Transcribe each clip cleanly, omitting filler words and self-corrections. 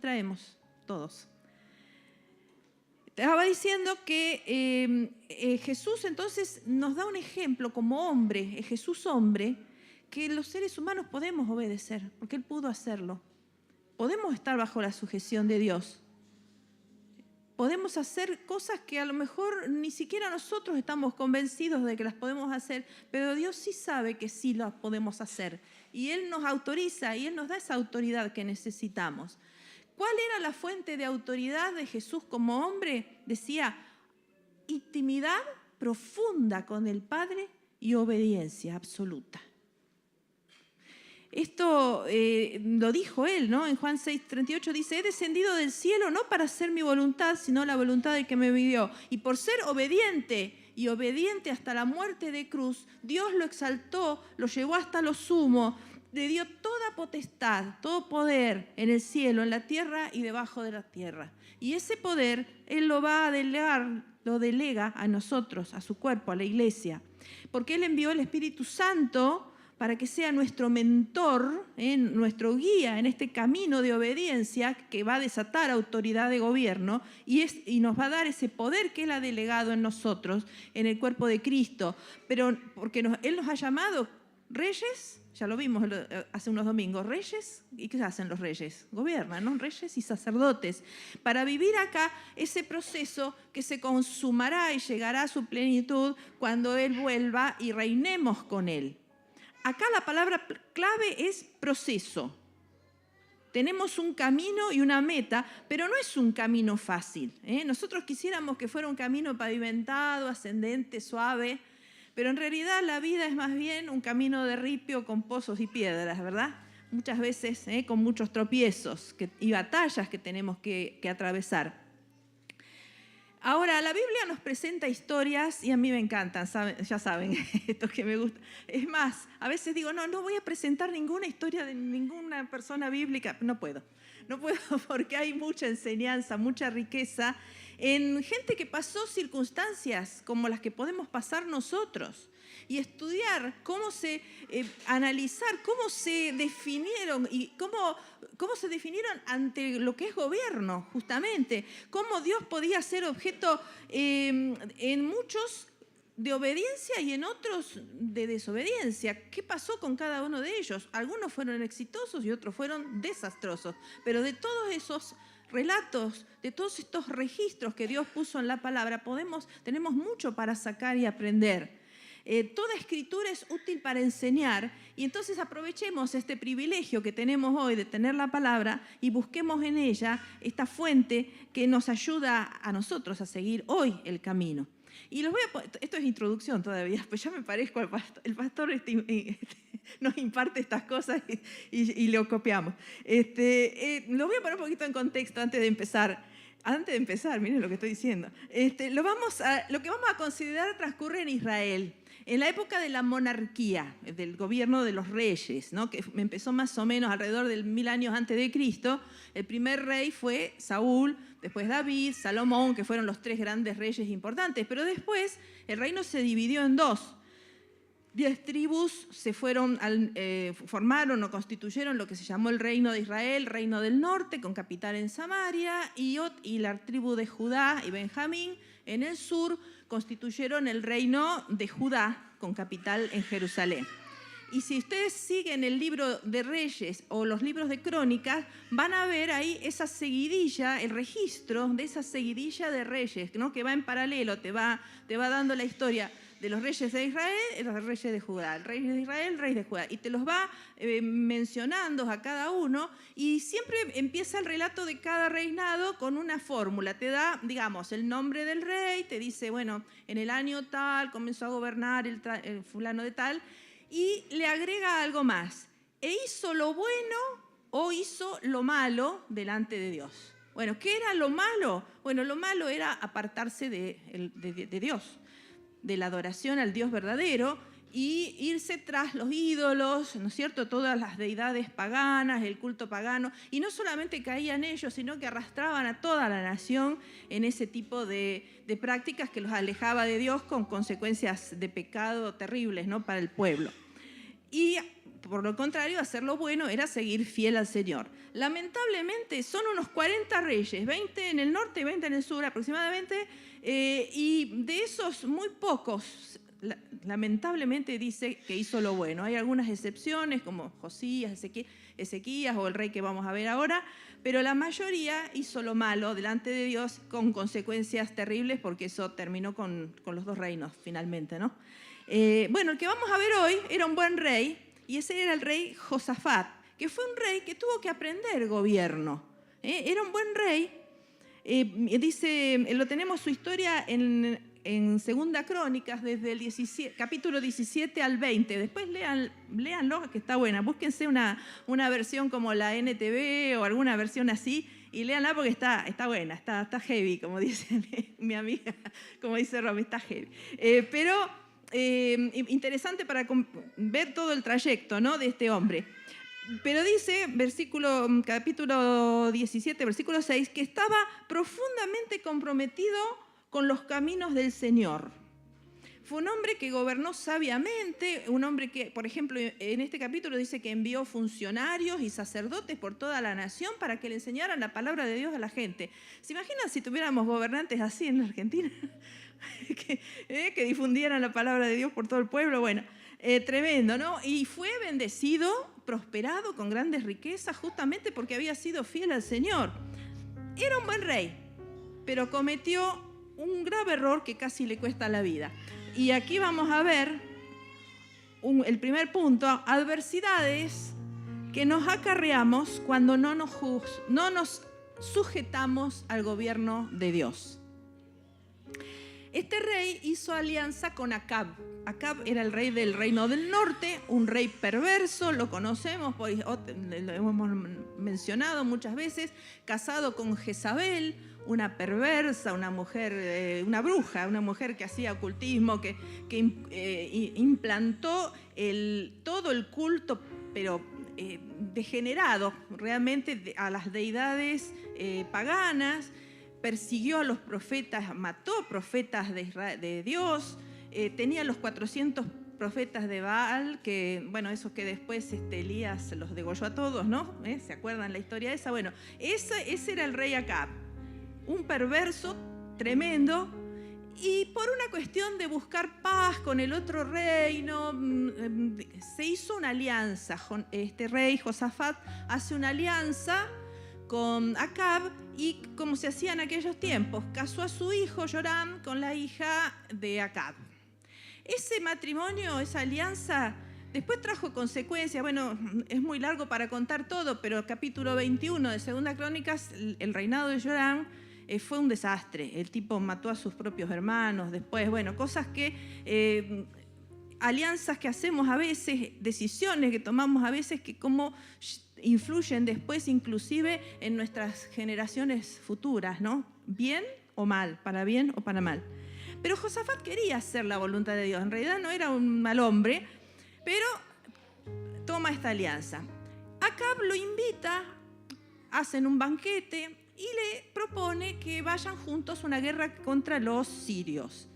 traemos, todos. Estaba diciendo que Jesús entonces nos da un ejemplo como hombre, Jesús hombre, que los seres humanos podemos obedecer, porque Él pudo hacerlo. Podemos estar bajo la sujeción de Dios. Podemos hacer cosas que a lo mejor ni siquiera nosotros estamos convencidos de que las podemos hacer, pero Dios sí sabe que sí las podemos hacer. Y Él nos autoriza y Él nos da esa autoridad que necesitamos. ¿Cuál era la fuente de autoridad de Jesús como hombre? Decía, intimidad profunda con el Padre y obediencia absoluta. Esto lo dijo Él, ¿no? En Juan 6:38 dice, he descendido del cielo no para hacer mi voluntad, sino la voluntad del que me envió. Y por ser obediente y obediente hasta la muerte de cruz, Dios lo exaltó, lo llevó hasta lo sumo, le dio toda potestad, todo poder en el cielo, en la tierra y debajo de la tierra. Y ese poder Él lo va a delegar, lo delega a nosotros, a su cuerpo, a la iglesia. Porque Él envió el Espíritu Santo para que sea nuestro mentor, nuestro guía en este camino de obediencia que va a desatar autoridad de gobierno y nos va a dar ese poder que Él ha delegado en nosotros, en el cuerpo de Cristo. Pero porque Él nos ha llamado reyes, ya lo vimos hace unos domingos, reyes, ¿y qué hacen los reyes? Gobiernan, ¿no? Reyes y sacerdotes, para vivir acá ese proceso que se consumará y llegará a su plenitud cuando Él vuelva y reinemos con Él. Acá la palabra clave es proceso. Tenemos un camino y una meta, pero no es un camino fácil, ¿eh? Nosotros quisiéramos que fuera un camino pavimentado, ascendente, suave, pero en realidad la vida es más bien un camino de ripio con pozos y piedras, ¿verdad? Muchas veces con muchos tropiezos y batallas que tenemos que atravesar. Ahora, la Biblia nos presenta historias y a mí me encantan, ya saben, esto que me gusta. Es más, a veces digo, no voy a presentar ninguna historia de ninguna persona bíblica. No puedo porque hay mucha enseñanza, mucha riqueza en gente que pasó circunstancias como las que podemos pasar nosotros. Y estudiar analizar cómo se definieron y cómo se definieron ante lo que es gobierno, justamente. Cómo Dios podía ser objeto en muchos de obediencia y en otros de desobediencia. ¿Qué pasó con cada uno de ellos? Algunos fueron exitosos y otros fueron desastrosos. Pero de todos esos relatos, de todos estos registros que Dios puso en la palabra, tenemos mucho para sacar y aprender. Toda escritura es útil para enseñar y entonces aprovechemos este privilegio que tenemos hoy de tener la palabra y busquemos en ella esta fuente que nos ayuda a nosotros a seguir hoy el camino. Y esto es introducción todavía, pues ya me parezco al pastor. El pastor nos imparte estas cosas y lo copiamos. Lo voy a poner un poquito en contexto antes de empezar. Miren lo que estoy diciendo. Lo que vamos a considerar transcurre en Israel, en la época de la monarquía, del gobierno de los reyes, ¿no? Que empezó más o menos alrededor del 1000 años antes de Cristo. El primer rey fue Saúl, después David, Salomón, que fueron los 3 grandes reyes importantes. Pero después el reino se dividió en 2. 10 tribus formaron o constituyeron lo que se llamó el reino de Israel, reino del norte, con capital en Samaria, y la tribu de Judá y Benjamín en el sur constituyeron el reino de Judá, con capital en Jerusalén. Y si ustedes siguen el libro de Reyes o los libros de Crónicas, van a ver ahí esa seguidilla, el registro de esa seguidilla de reyes, ¿no? Que va en paralelo, te va dando la historia de los reyes de Israel y los reyes de Judá, el rey de Israel, el rey de Judá, y te los va mencionando a cada uno, y siempre empieza el relato de cada reinado con una fórmula. Te da, digamos, el nombre del rey, te dice, bueno, en el año tal comenzó a gobernar el fulano de tal, y le agrega algo más. E hizo lo bueno o hizo lo malo delante de Dios. Bueno, ¿qué era lo malo? Bueno, lo malo era apartarse de Dios, de la adoración al Dios verdadero, y irse tras los ídolos, ¿no es cierto? Todas las deidades paganas, el culto pagano, y no solamente caían ellos, sino que arrastraban a toda la nación en ese tipo de prácticas que los alejaba de Dios, con consecuencias de pecado terribles, ¿no? Para el pueblo. Y por lo contrario, hacer lo bueno era seguir fiel al Señor. Lamentablemente son unos 40 reyes, 20 en el norte y 20 en el sur aproximadamente, y de esos muy pocos, lamentablemente dice que hizo lo bueno. Hay algunas excepciones como Josías, Ezequías o el rey que vamos a ver ahora, pero la mayoría hizo lo malo delante de Dios con consecuencias terribles, porque eso terminó con los dos reinos finalmente, ¿no? Bueno, el que vamos a ver hoy era un buen rey, y ese era el rey Josafat, que fue un rey que tuvo que aprender gobierno. Era un buen rey. Dice, lo tenemos su historia en Segunda Crónicas, desde el capítulo 17 al 20. Después léanlo, que está buena. Búsquense una versión como la NTV o alguna versión así, y léanla porque está buena, está heavy, como dice mi amiga, como dice Romy, está heavy. Pero interesante para ver todo el trayecto, ¿no?, de este hombre. Pero dice, capítulo 17, versículo 6, que estaba profundamente comprometido con los caminos del Señor. Fue un hombre que gobernó sabiamente, un hombre que, por ejemplo, en este capítulo dice que envió funcionarios y sacerdotes por toda la nación para que le enseñaran la palabra de Dios a la gente. ¿Se imaginan si tuviéramos gobernantes así en Argentina? que difundieran la palabra de Dios por todo el pueblo. Bueno, tremendo, ¿no? Y fue bendecido, prosperado con grandes riquezas, justamente porque había sido fiel al Señor. Era un buen rey, pero cometió un grave error que casi le cuesta la vida. Y aquí vamos a ver el primer punto: adversidades que nos acarreamos cuando no nos sujetamos al gobierno de Dios. Este rey hizo alianza con Acab. Acab era el rey del reino del norte, un rey perverso, lo conocemos, lo hemos mencionado muchas veces, casado con Jezabel, una perversa, una mujer, una bruja, una mujer que hacía ocultismo, que implantó todo el culto, pero degenerado realmente a las deidades paganas. Persiguió a los profetas, mató profetas de Dios, tenía los 400 profetas de Baal, que, bueno, esos que después Elías los degolló a todos, ¿no? ¿Se acuerdan la historia esa? Bueno, ese era el rey Acab, un perverso tremendo, y por una cuestión de buscar paz con el otro reino, se hizo una alianza. Este rey Josafat hace una alianza con Acab, y como se hacía en aquellos tiempos, casó a su hijo Joram con la hija de Acab. Ese matrimonio, esa alianza, después trajo consecuencias. Bueno, es muy largo para contar todo, pero el capítulo 21 de Segunda Crónicas, el reinado de Joram fue un desastre. El tipo mató a sus propios hermanos después. Bueno, cosas que... alianzas que hacemos a veces, decisiones que tomamos a veces, que como influyen después inclusive en nuestras generaciones futuras, ¿no? Bien o mal, para bien o para mal. Pero Josafat quería hacer la voluntad de Dios. En realidad no era un mal hombre, pero toma esta alianza. Acab lo invita, hacen un banquete y le propone que vayan juntos a una guerra contra los sirios.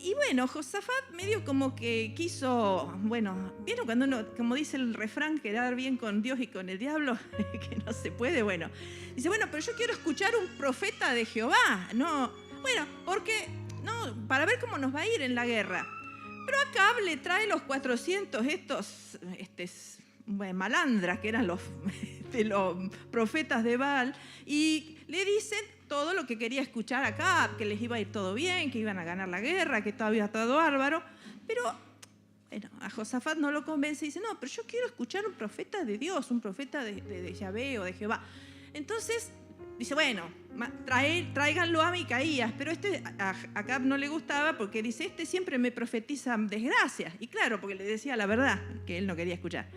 Y bueno, Josafat medio como que quiso, bueno, ¿vieron cuando uno, como dice el refrán, quedar bien con Dios y con el diablo? Que no se puede, bueno. Dice, bueno, pero yo quiero escuchar un profeta de Jehová, ¿no? Bueno, porque, no, para ver cómo nos va a ir en la guerra. Pero Acab le trae los 400 malandras, que eran los profetas de Baal, y le dicen todo lo que quería escuchar Acab, que les iba a ir todo bien, que iban a ganar la guerra, que todo había estado bárbaro. Pero bueno, a Josafat no lo convence y dice, no, pero yo quiero escuchar un profeta de Dios, un profeta de Yahvé o de Jehová. Entonces dice, bueno, tráiganlo a Micaías, pero a Acab no le gustaba porque dice, siempre me profetiza desgracias. Y claro, porque le decía la verdad, que él no quería escuchar.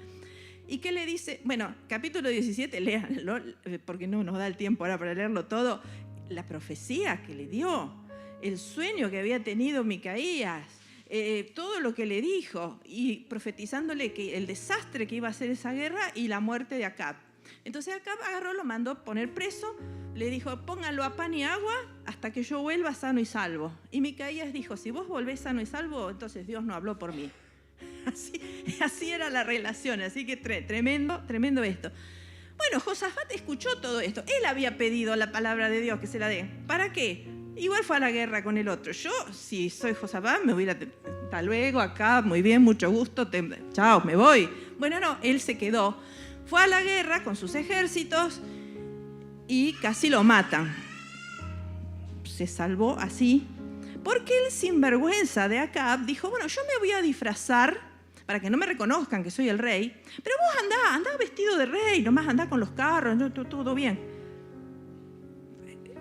¿Y qué le dice? Bueno, capítulo 17, léanlo, porque no nos da el tiempo ahora para leerlo todo. La profecía que le dio, el sueño que había tenido Micaías, todo lo que le dijo, y profetizándole que el desastre que iba a ser esa guerra y la muerte de Acab. Entonces Acab agarró, lo mandó poner preso, le dijo, pónganlo a pan y agua hasta que yo vuelva sano y salvo. Y Micaías dijo, si vos volvés sano y salvo, entonces Dios no habló por mí. Así era la relación, así que tremendo esto. Bueno, Josafat escuchó todo esto. Él había pedido la palabra de Dios que se la dé. ¿Para qué? Igual fue a la guerra con el otro. Yo, si soy Josafat, me voy a ir hasta luego, acá, muy bien, mucho gusto, chao, me voy. Bueno, no, él se quedó. Fue a la guerra con sus ejércitos y casi lo matan. Se salvó así, porque el sinvergüenza de Acab dijo, bueno, yo me voy a disfrazar para que no me reconozcan que soy el rey, pero vos andá vestido de rey, nomás andá con los carros, todo bien.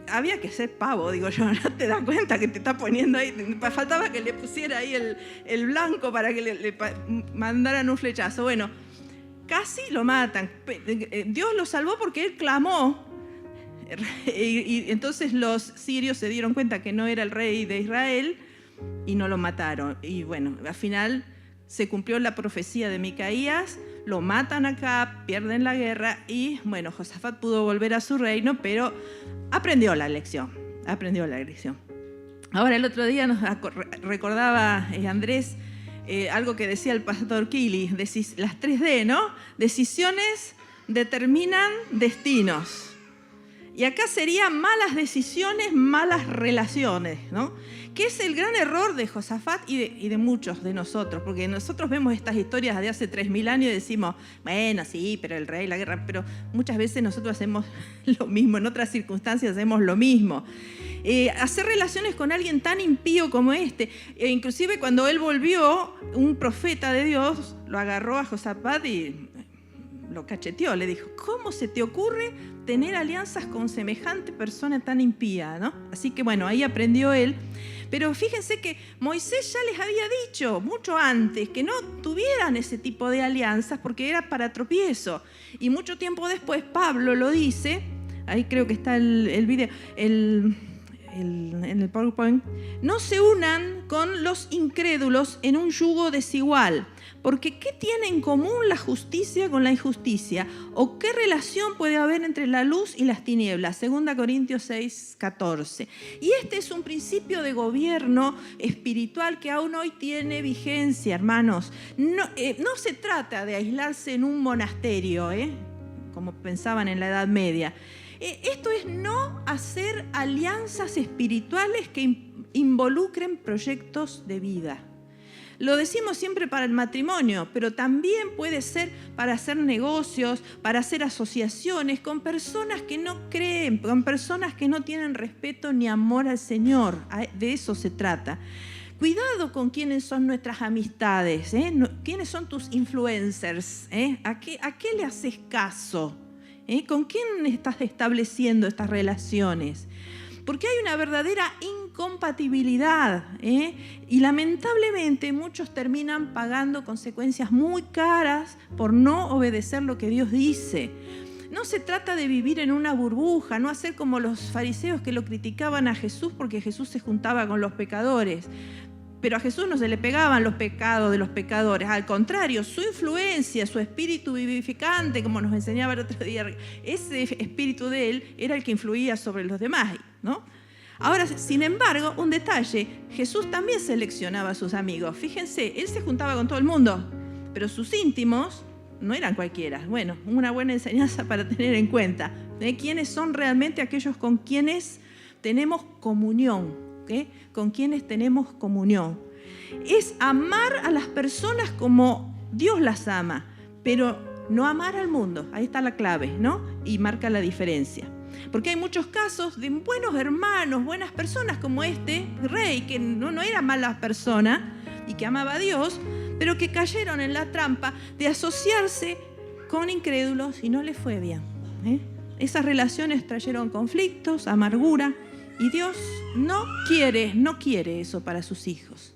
Había que ser pavo, digo yo, ¿no te das cuenta que te está poniendo ahí? Faltaba que le pusiera ahí el blanco para que le mandaran un flechazo. Bueno, casi lo matan. Dios lo salvó porque él clamó. Y entonces los sirios se dieron cuenta que no era el rey de Israel y no lo mataron. Y bueno, al final se cumplió la profecía de Micaías, lo matan acá, pierden la guerra y bueno, Josafat pudo volver a su reino, pero aprendió la lección. Ahora el otro día nos recordaba Andrés algo que decía el pastor Kili, las 3D, ¿no? Decisiones determinan destinos. Y acá serían malas decisiones, malas relaciones, ¿no? Que es el gran error de Josafat y de muchos de nosotros, porque nosotros vemos estas historias de hace 3000 años y decimos, bueno, sí, pero el rey, la guerra, pero muchas veces nosotros hacemos lo mismo, en otras circunstancias hacemos lo mismo. Hacer relaciones con alguien tan impío como este, inclusive cuando él volvió, un profeta de Dios lo agarró a Josafat y lo cacheteó, le dijo, ¿cómo se te ocurre tener alianzas con semejante persona tan impía, ¿no? Así que bueno, ahí aprendió él. Pero fíjense que Moisés ya les había dicho mucho antes que no tuvieran ese tipo de alianzas porque era para tropiezo. Y mucho tiempo después Pablo lo dice, ahí creo que está el video, en el PowerPoint, no se unan con los incrédulos en un yugo desigual. Porque ¿qué tiene en común la justicia con la injusticia? ¿O qué relación puede haber entre la luz y las tinieblas? 2 Corintios 6:14. Y este es un principio de gobierno espiritual que aún hoy tiene vigencia, hermanos. No se trata de aislarse en un monasterio, como pensaban en la Edad Media. Esto es no hacer alianzas espirituales que involucren proyectos de vida. Lo decimos siempre para el matrimonio, pero también puede ser para hacer negocios, para hacer asociaciones con personas que no creen, con personas que no tienen respeto ni amor al Señor. De eso se trata. Cuidado con quiénes son nuestras amistades, quiénes son tus influencers, ¿A qué le haces caso? ¿Con quién estás estableciendo estas relaciones? Porque hay una verdadera incompatibilidad, y lamentablemente muchos terminan pagando consecuencias muy caras por no obedecer lo que Dios dice. No se trata de vivir en una burbuja, no hacer como los fariseos que lo criticaban a Jesús porque Jesús se juntaba con los pecadores. Pero a Jesús no se le pegaban los pecados de los pecadores. Al contrario, su influencia, su espíritu vivificante, como nos enseñaba el otro día, ese espíritu de él era el que influía sobre los demás, ¿no? Ahora, sin embargo, un detalle, Jesús también seleccionaba a sus amigos. Fíjense, él se juntaba con todo el mundo, pero sus íntimos no eran cualquiera. Bueno, una buena enseñanza para tener en cuenta de quiénes son realmente aquellos con quienes tenemos comunión. Con quienes tenemos comunión. Es amar a las personas como Dios las ama, pero no amar al mundo. Ahí está la clave, ¿no? Y marca la diferencia. Porque hay muchos casos de buenos hermanos, buenas personas como este rey, que no era mala persona y que amaba a Dios, pero que cayeron en la trampa de asociarse con incrédulos y no les fue bien. Esas relaciones trajeron conflictos, amargura, y Dios no quiere eso para sus hijos.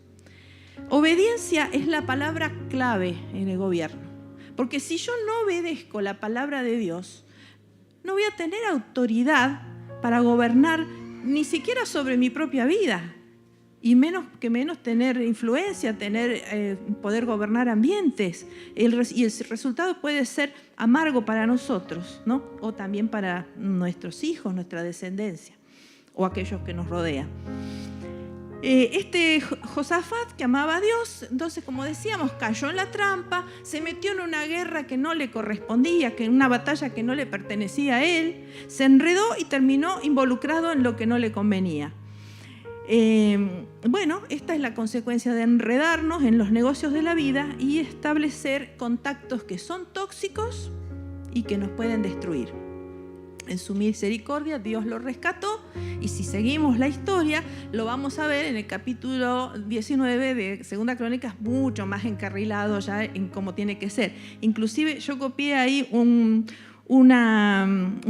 Obediencia es la palabra clave en el gobierno. Porque si yo no obedezco la palabra de Dios, no voy a tener autoridad para gobernar ni siquiera sobre mi propia vida. Y menos tener influencia, poder gobernar ambientes. Y el resultado puede ser amargo para nosotros, ¿no? O también para nuestros hijos, nuestra descendencia, o aquellos que nos rodean. Este Josafat, que amaba a Dios, entonces, como decíamos, cayó en la trampa, se metió en una guerra que no le correspondía, en una batalla que no le pertenecía a él, se enredó y terminó involucrado en lo que no le convenía. Bueno, esta es la consecuencia de enredarnos en los negocios de la vida y establecer contactos que son tóxicos y que nos pueden destruir. En su misericordia Dios lo rescató, y si seguimos la historia lo vamos a ver en el capítulo 19 de Segunda Crónicas, mucho más encarrilado ya en cómo tiene que ser. Inclusive yo copié ahí un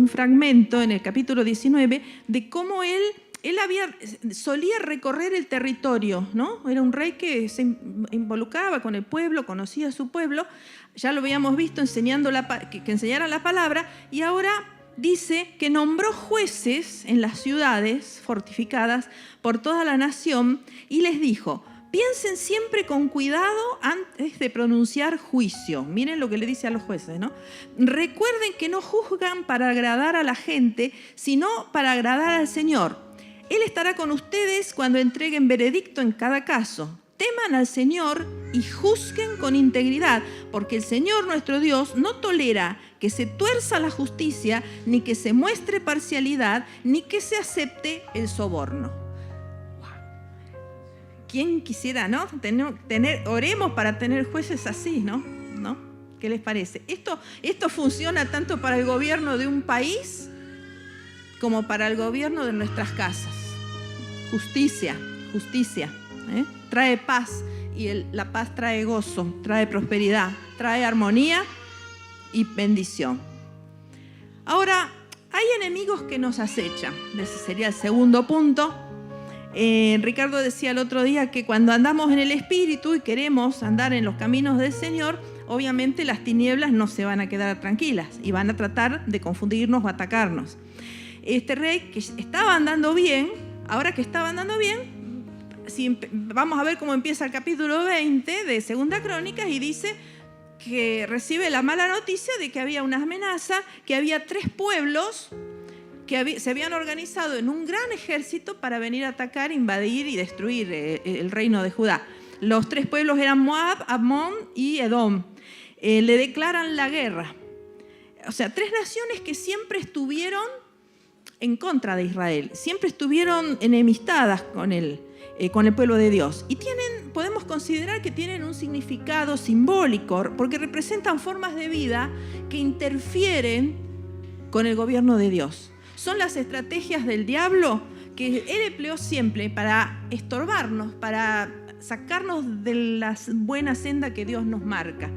fragmento en el capítulo 19 de cómo él solía recorrer el territorio, ¿no? Era un rey que se involucraba con el pueblo, conocía a su pueblo, ya lo habíamos visto enseñando que enseñara la palabra, y ahora dice que nombró jueces en las ciudades fortificadas por toda la nación y les dijo: piensen siempre con cuidado antes de pronunciar juicio. Miren lo que le dice a los jueces, ¿no? Recuerden que no juzgan para agradar a la gente, sino para agradar al Señor. Él estará con ustedes cuando entreguen veredicto en cada caso. Teman al Señor y juzguen con integridad, porque el Señor nuestro Dios no tolera que se tuerza la justicia, ni que se muestre parcialidad, ni que se acepte el soborno. ¿Quién quisiera, no? Oremos para tener jueces así, ¿no? ¿Qué les parece? Esto funciona tanto para el gobierno de un país como para el gobierno de nuestras casas. Justicia. Trae paz, y la paz trae gozo, trae prosperidad, trae armonía y bendición. Ahora, hay enemigos que nos acechan. Ese sería el segundo punto. Ricardo decía el otro día que cuando andamos en el Espíritu y queremos andar en los caminos del Señor, obviamente las tinieblas no se van a quedar tranquilas y van a tratar de confundirnos o atacarnos. Este rey que estaba andando bien, ahora que estaba andando bien, vamos a ver cómo empieza el capítulo 20 de Segunda Crónicas, y dice que recibe la mala noticia de que había una amenaza, que había 3 pueblos que se habían organizado en un gran ejército para venir a atacar, invadir y destruir el reino de Judá. Los 3 pueblos eran Moab, Amón y Edom. Le declaran la guerra. O sea, 3 naciones que siempre estuvieron en contra de Israel, siempre estuvieron enemistadas con el pueblo de Dios. Y podemos considerar que tienen un significado simbólico, porque representan formas de vida que interfieren con el gobierno de Dios. Son las estrategias del diablo que él empleó siempre para estorbarnos, para sacarnos de la buena senda que Dios nos marca.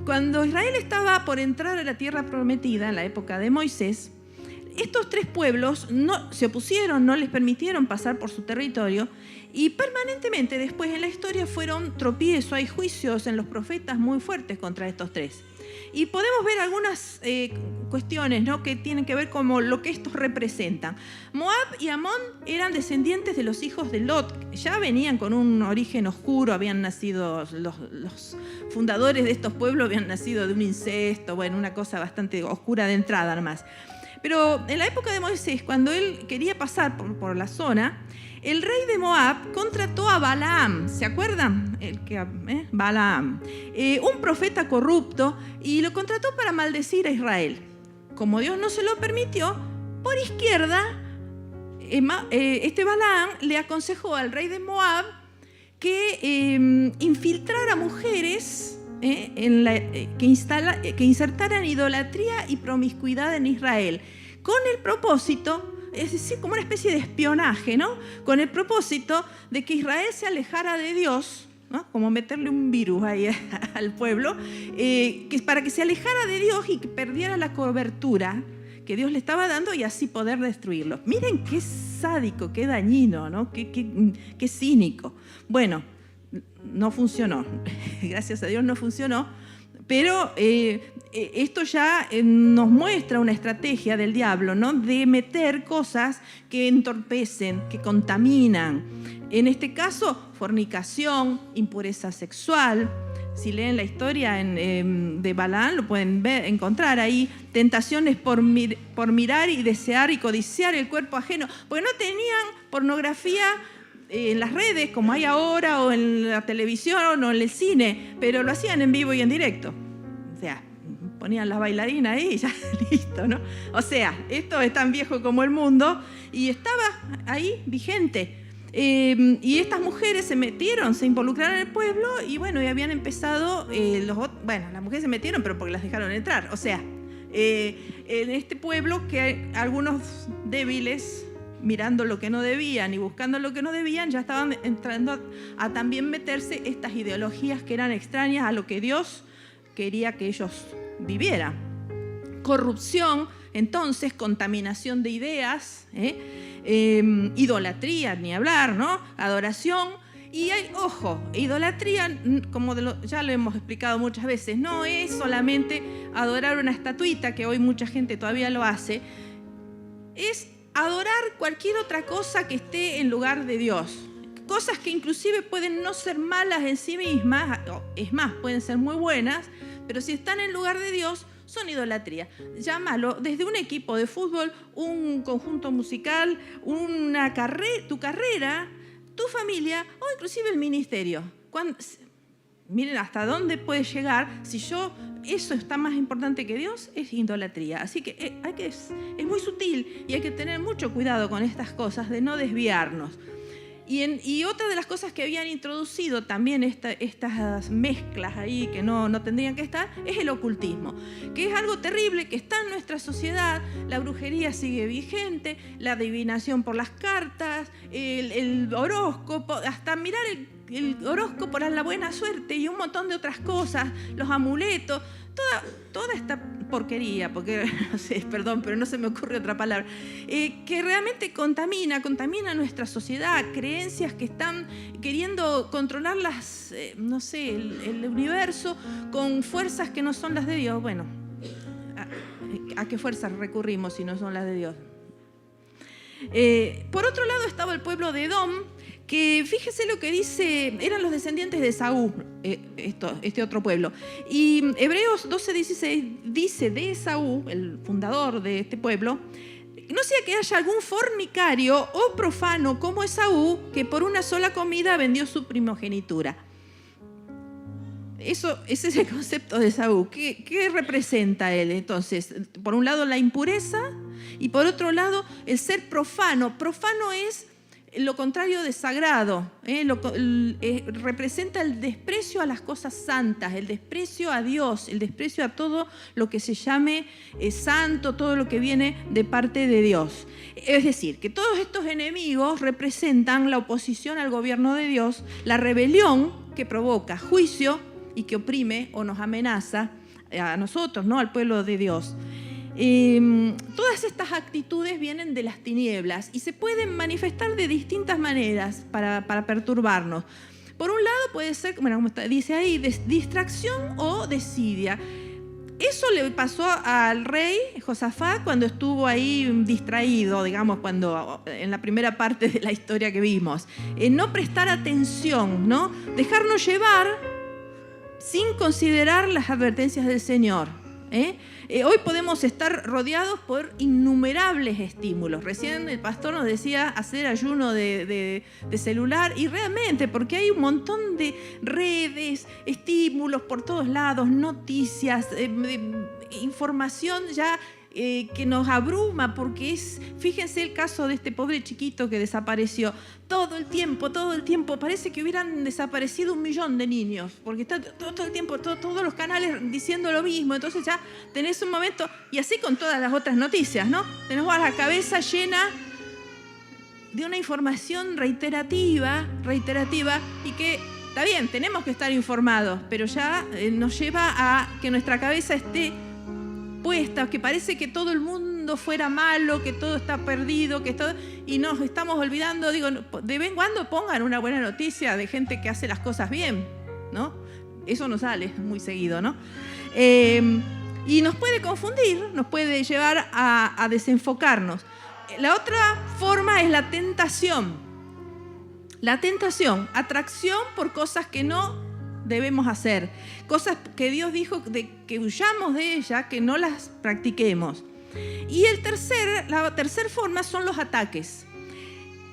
Cuando Israel estaba por entrar a la tierra prometida, en la época de Moisés, estos 3 pueblos se opusieron, no les permitieron pasar por su territorio, y permanentemente después en la historia fueron tropiezos, hay juicios en los profetas muy fuertes contra estos 3. Y podemos ver algunas cuestiones, ¿no?, que tienen que ver con lo que estos representan. Moab y Amón eran descendientes de los hijos de Lot, ya venían con un origen oscuro, habían nacido, los fundadores de estos pueblos habían nacido de un incesto, bueno, una cosa bastante oscura de entrada nomás. Pero en la época de Moisés, cuando él quería pasar por la zona, el rey de Moab contrató a Balaam, ¿se acuerdan? Balaam, un profeta corrupto, y lo contrató para maldecir a Israel. Como Dios no se lo permitió, por izquierda, este Balaam le aconsejó al rey de Moab que infiltrara mujeres que insertaran idolatría y promiscuidad en Israel, con el propósito, es decir, como una especie de espionaje, ¿no?, con el propósito de que Israel se alejara de Dios, ¿no?, como meterle un virus ahí al pueblo, para que se alejara de Dios y que perdiera la cobertura que Dios le estaba dando, y así poder destruirlo. Miren qué sádico, qué dañino, ¿no?, qué cínico. Bueno, no funcionó, gracias a Dios no funcionó, pero esto ya nos muestra una estrategia del diablo, ¿no?, de meter cosas que entorpecen, que contaminan. En este caso, fornicación, impureza sexual. Si leen la historia de Balaam, lo pueden encontrar ahí. Tentaciones por mirar y desear y codiciar el cuerpo ajeno, porque no tenían pornografía en las redes como hay ahora, o en la televisión o en el cine, pero lo hacían en vivo y en directo. O sea, ponían las bailarinas ahí y ya listo, ¿no? O sea, esto es tan viejo como el mundo y estaba ahí vigente. Y estas mujeres se metieron, se involucraron en el pueblo y bueno, y habían empezado, las mujeres se metieron, pero porque las dejaron entrar. O sea, en este pueblo que algunos débiles, mirando lo que no debían y buscando lo que no debían, ya estaban entrando a también meterse estas ideologías que eran extrañas a lo que Dios quería que ellos vivieran. Corrupción, entonces, contaminación de ideas, idolatría, ni hablar, ¿no? Adoración. Y hay, ojo, idolatría, como ya lo hemos explicado muchas veces, no es solamente adorar una estatuita, que hoy mucha gente todavía lo hace, es adorar cualquier otra cosa que esté en lugar de Dios. Cosas que inclusive pueden no ser malas en sí mismas, es más, pueden ser muy buenas, pero si están en lugar de Dios, son idolatría. Llámalo desde un equipo de fútbol, un conjunto musical, tu carrera, tu familia o inclusive el ministerio. Miren hasta dónde puede llegar. Si eso está más importante que Dios, es idolatría. Así que es muy sutil y hay que tener mucho cuidado con estas cosas de no desviarnos. Y otra de las cosas que habían introducido también estas mezclas ahí que no tendrían que estar es el ocultismo, que es algo terrible que está en nuestra sociedad. La brujería sigue vigente, la adivinación por las cartas, el horóscopo, hasta mirar el horóscopo, la buena suerte y un montón de otras cosas, los amuletos, toda esta porquería, porque no sé, perdón, pero no se me ocurre otra palabra, que realmente contamina nuestra sociedad, creencias que están queriendo controlar el universo con fuerzas que no son las de Dios. Bueno, ¿a qué fuerzas recurrimos si no son las de Dios? Por otro lado estaba el pueblo de Edom, que fíjese lo que dice, eran los descendientes de Esaú, este otro pueblo. Y Hebreos 12:16 dice de Esaú, el fundador de este pueblo, no sea que haya algún fornicario o profano como Esaú, que por una sola comida vendió su primogenitura. Ese es el concepto de Esaú. ¿Qué representa él? Entonces, por un lado la impureza y por otro lado el ser profano. Profano es lo contrario de sagrado, representa el desprecio a las cosas santas, el desprecio a Dios, el desprecio a todo lo que se llame santo, todo lo que viene de parte de Dios. Es decir, que todos estos enemigos representan la oposición al gobierno de Dios, la rebelión que provoca juicio y que oprime o nos amenaza a nosotros, ¿no? Al pueblo de Dios. Todas estas actitudes vienen de las tinieblas y se pueden manifestar de distintas maneras para perturbarnos. Por un lado puede ser, bueno, como dice ahí, distracción o desidia. Eso le pasó al rey Josafat cuando estuvo ahí distraído, digamos, en la primera parte de la historia que vimos. No prestar atención, ¿no? Dejarnos llevar sin considerar las advertencias del Señor. Hoy podemos estar rodeados por innumerables estímulos. Recién el pastor nos decía hacer ayuno de celular, y realmente, porque hay un montón de redes, estímulos por todos lados, noticias, información ya que nos abruma, porque fíjense el caso de este pobre chiquito que desapareció. Todo el tiempo, parece que hubieran desaparecido 1 millón de niños, porque está todo el tiempo, todos los canales diciendo lo mismo. Entonces ya tenés un momento, y así con todas las otras noticias, ¿no? Tenemos a la cabeza llena de una información reiterativa, y que está bien, tenemos que estar informados, pero ya nos lleva a que nuestra cabeza esté puesta, que parece que todo el mundo fuera malo, que todo está perdido, y nos estamos olvidando. Digo, de vez en cuando pongan una buena noticia de gente que hace las cosas bien, ¿no? Eso no sale muy seguido, ¿no? Y nos puede confundir, nos puede llevar a desenfocarnos. La otra forma es la tentación. La tentación, atracción por cosas que no debemos hacer, cosas que Dios dijo que huyamos de ellas, que no las practiquemos. Y la tercera forma son los ataques.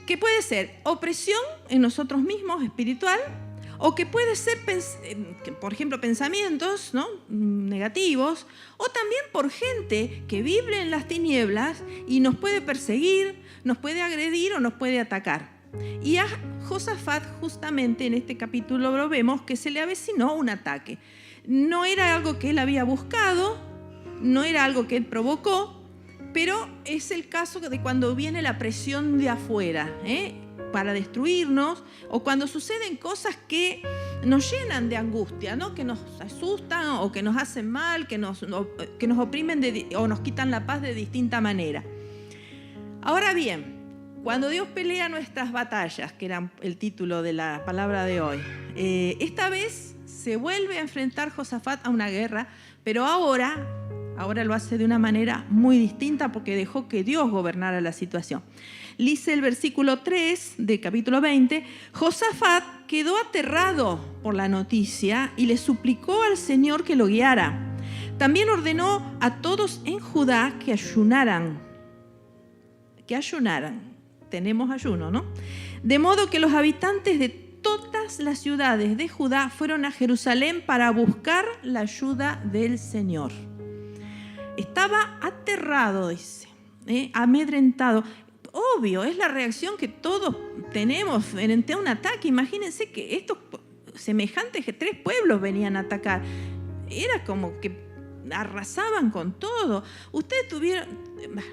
que puede ser opresión en nosotros mismos, espiritual, o que puede ser, por ejemplo, pensamientos, ¿no?, negativos, o también por gente que vive en las tinieblas y nos puede perseguir, nos puede agredir o nos puede atacar. Y a Josafat, justamente en este capítulo lo vemos, que se le avecinó un ataque. No era algo que él había buscado, no era algo que él provocó, pero es el caso de cuando viene la presión de afuera, para destruirnos, o cuando suceden cosas que nos llenan de angustia, ¿no?, que nos asustan o que nos hacen mal, que nos oprimen o nos quitan la paz de distinta manera. Ahora bien, cuando Dios pelea nuestras batallas, que era el título de la palabra de hoy, esta vez se vuelve a enfrentar Josafat a una guerra, pero ahora lo hace de una manera muy distinta porque dejó que Dios gobernara la situación. Dice el versículo 3 del capítulo 20, Josafat quedó aterrado por la noticia y le suplicó al Señor que lo guiara. También ordenó a todos en Judá que ayunaran. Tenemos ayuno, ¿no? De modo que los habitantes de todas las ciudades de Judá fueron a Jerusalén para buscar la ayuda del Señor. Estaba aterrado, dice, amedrentado. Obvio, es la reacción que todos tenemos frente a un ataque. Imagínense que estos semejantes 3 pueblos venían a atacar. Era como que arrasaban con todo.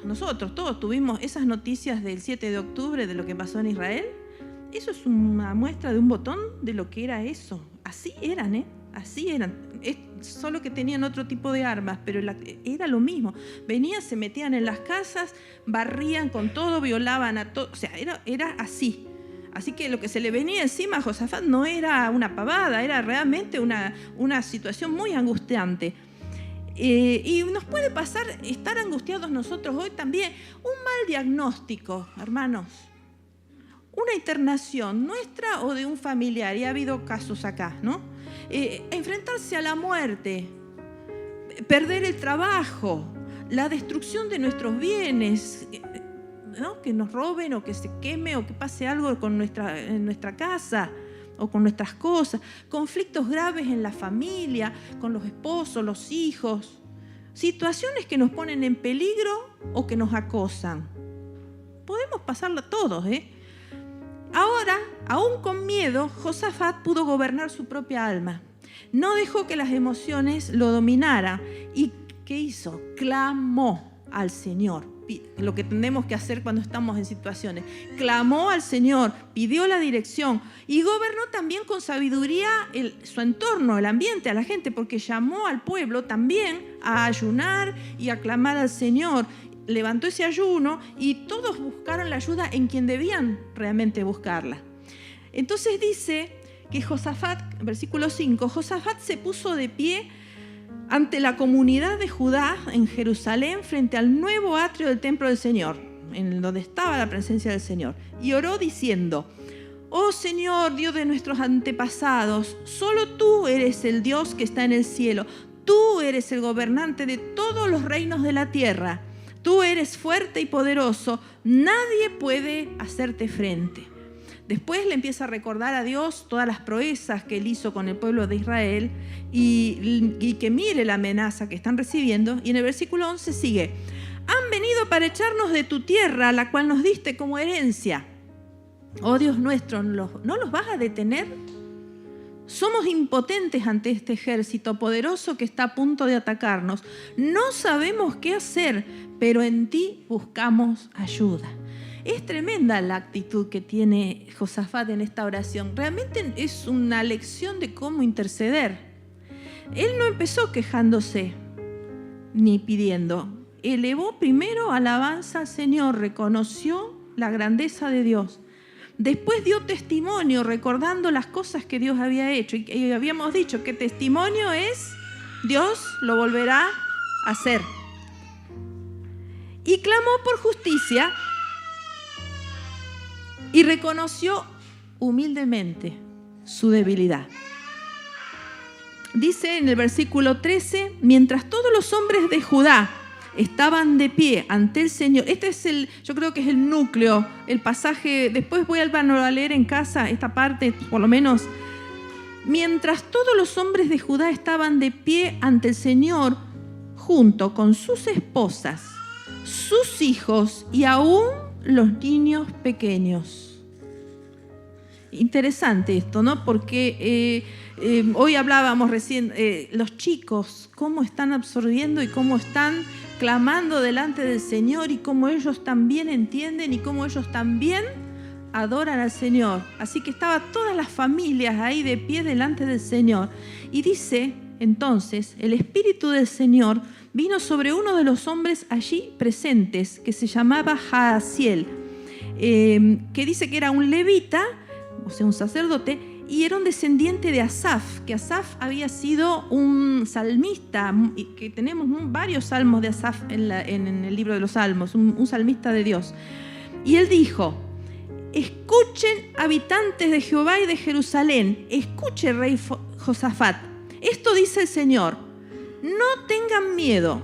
Nosotros todos tuvimos esas noticias del 7 de octubre de lo que pasó en Israel. Eso es una muestra de un botón de lo que era eso. Así eran, así eran. Solo que tenían otro tipo de armas, pero era lo mismo. Venían, se metían en las casas, barrían con todo, violaban a todo. O sea, era así. Así que lo que se le venía encima a Josafat no era una pavada, era realmente una situación muy angustiante. Y nos puede pasar estar angustiados nosotros hoy también. Un mal diagnóstico, hermanos. Una internación nuestra o de un familiar, y ha habido casos acá, ¿no? Enfrentarse a la muerte, perder el trabajo, la destrucción de nuestros bienes, ¿no?, que nos roben o que se queme o que pase algo en nuestra casa o con nuestras cosas, conflictos graves en la familia, con los esposos, los hijos, situaciones que nos ponen en peligro o que nos acosan. Podemos pasarla todos, Ahora, aún con miedo, Josafat pudo gobernar su propia alma. No dejó que las emociones lo dominaran. ¿Y qué hizo? Clamó al Señor. Lo que tenemos que hacer cuando estamos en situaciones. Clamó al Señor, pidió la dirección y gobernó también con sabiduría su entorno, el ambiente, a la gente, porque llamó al pueblo también a ayunar y a clamar al Señor. Levantó ese ayuno y todos buscaron la ayuda en quien debían realmente buscarla. Entonces dice que Josafat, versículo 5, Josafat se puso de pie ante la comunidad de Judá en Jerusalén frente al nuevo atrio del templo del Señor, en donde estaba la presencia del Señor, y oró diciendo: Oh Señor, Dios de nuestros antepasados, solo tú eres el Dios que está en el cielo. Tú eres el gobernante de todos los reinos de la tierra. Tú eres fuerte y poderoso, nadie puede hacerte frente. Después le empieza a recordar a Dios todas las proezas que él hizo con el pueblo de Israel y que mire la amenaza que están recibiendo. Y en el versículo 11 sigue: han venido para echarnos de tu tierra, la cual nos diste como herencia. Oh Dios nuestro, ¿no los vas a detener? Somos impotentes ante este ejército poderoso que está a punto de atacarnos. No sabemos qué hacer, pero en ti buscamos ayuda. Es tremenda la actitud que tiene Josafat en esta oración. Realmente es una lección de cómo interceder. Él no empezó quejándose ni pidiendo. Elevó primero alabanza al Señor, reconoció la grandeza de Dios. Después dio testimonio recordando las cosas que Dios había hecho. Y habíamos dicho que testimonio es Dios lo volverá a hacer. Y clamó por justicia y reconoció humildemente su debilidad. Dice en el versículo 13: mientras todos los hombres de Judá estaban de pie ante el Señor. Este es yo creo que es el núcleo, el pasaje. Después voy a leer en casa esta parte, por lo menos. Mientras todos los hombres de Judá estaban de pie ante el Señor, junto con sus esposas, sus hijos y aún los niños pequeños. Interesante esto, ¿no? Porque hoy hablábamos recién, los chicos, cómo están absorbiendo y cómo están clamando delante del Señor y cómo ellos también entienden y cómo ellos también adoran al Señor. Así que estaban todas las familias ahí de pie delante del Señor. Y dice, entonces, el Espíritu del Señor vino sobre uno de los hombres allí presentes, que se llamaba Jaasiel, que dice que era un levita, o sea, un sacerdote, y era un descendiente de Asaf, que Asaf había sido un salmista, y que tenemos varios salmos de Asaf en el libro de los Salmos, un salmista de Dios. Y él dijo: escuchen, habitantes de Jehová y de Jerusalén, escuche, rey Josafat, esto dice el Señor: no tengan miedo,